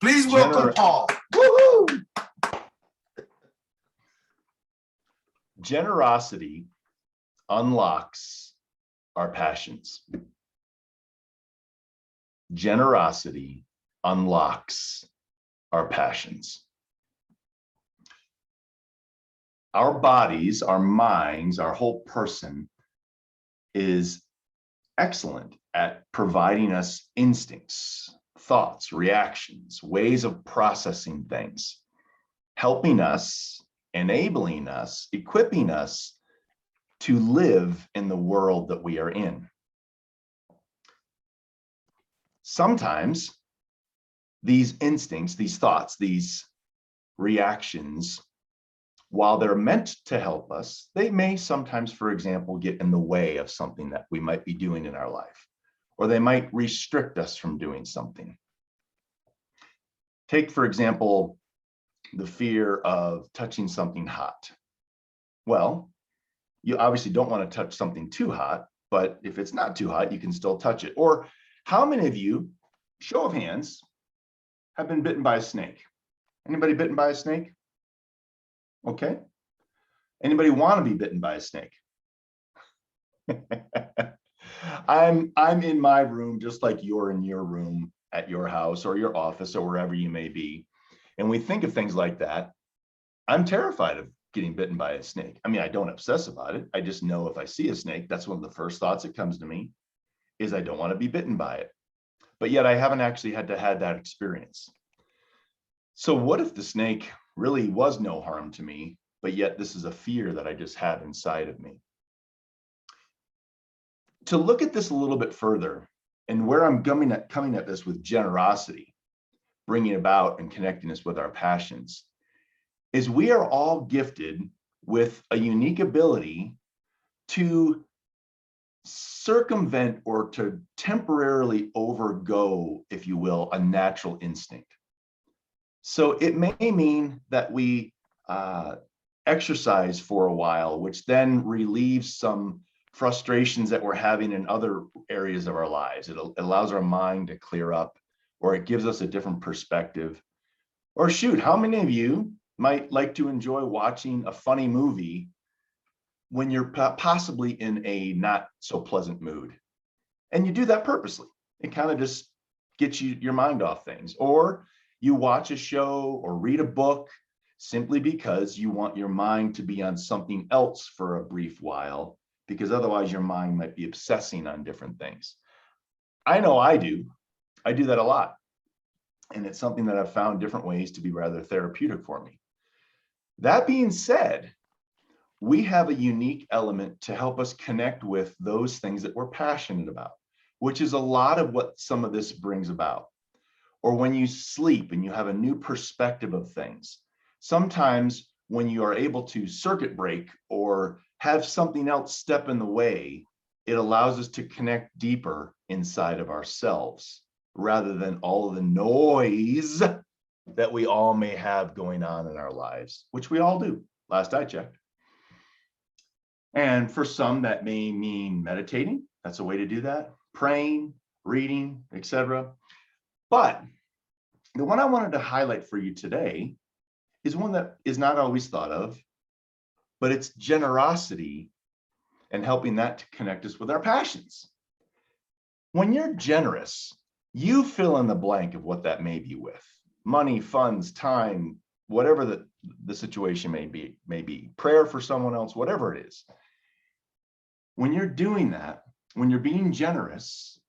Please welcome Paul. Woohoo! Generosity unlocks our passions. Generosity unlocks our passions. Our bodies, our minds, our whole person is excellent at providing us instincts, thoughts, reactions, ways of processing things, helping us, enabling us, equipping us to live in the world that we are in. Sometimes these instincts, these thoughts, these reactions, while they're meant to help us, they may sometimes, for example, get in the way of something that we might be doing in our life, or they might restrict us from doing something. Take, for example, the fear of touching something hot. Well, you obviously don't want to touch something too hot, but if it's not too hot, you can still touch it. Or how many of you, show of hands, have been bitten by a snake? Anybody bitten by a snake? Okay. Anybody want to be bitten by a snake? I'm in my room, just like you're in your room at your house or your office or wherever you may be. And we think of things like that. I'm terrified of getting bitten by a snake. I mean, I don't obsess about it. I just know if I see a snake, that's one of the first thoughts that comes to me is I don't want to be bitten by it. But yet I haven't actually had that experience. So what if the snake really was no harm to me, but yet this is a fear that I just have inside of me? To look at this a little bit further, and where I'm coming at this with generosity, bringing about and connecting us with our passions, is we are all gifted with a unique ability to circumvent or to temporarily overgo, if you will, a natural instinct. So it may mean that we exercise for a while, which then relieves some frustrations that we're having in other areas of our lives. It allows our mind to clear up, or it gives us a different perspective. Or shoot, how many of you might like to enjoy watching a funny movie when you're possibly in a not so pleasant mood? And you do that purposely. It kind of just gets your mind off things. Or you watch a show or read a book simply because you want your mind to be on something else for a brief while, because otherwise your mind might be obsessing on different things. I know I do. I do that a lot. And it's something that I've found different ways to be rather therapeutic for me. That being said, we have a unique element to help us connect with those things that we're passionate about, which is a lot of what some of this brings about. Or when you sleep and you have a new perspective of things. Sometimes when you are able to circuit break or have something else step in the way, it allows us to connect deeper inside of ourselves rather than all of the noise that we all may have going on in our lives, which we all do, last I checked. And for some, that may mean meditating. That's a way to do that. Praying, reading, etc. But the one I wanted to highlight for you today is one that is not always thought of, but it's generosity and helping that to connect us with our passions. When you're generous, you fill in the blank of what that may be with. Money, funds, time, whatever the situation may be, prayer for someone else, whatever it is. When you're doing that, when you're being generous,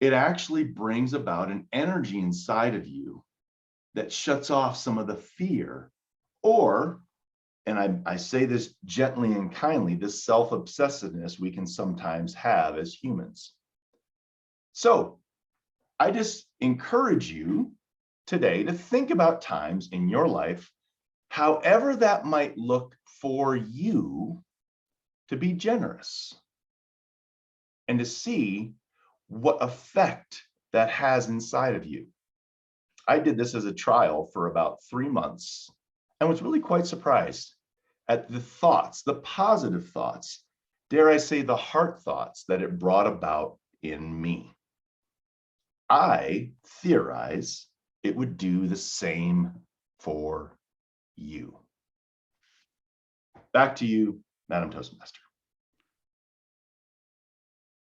it actually brings about an energy inside of you that shuts off some of the fear, or, and I say this gently and kindly, this self-obsessiveness we can sometimes have as humans. So I just encourage you today to think about times in your life, however that might look for you, to be generous and to see what effect that has inside of you. I did this as a trial for about 3 months and was really quite surprised at the thoughts, the positive thoughts, dare I say the heart thoughts that it brought about in me. I theorize it would do the same for you. Back to you, Madam Toastmaster.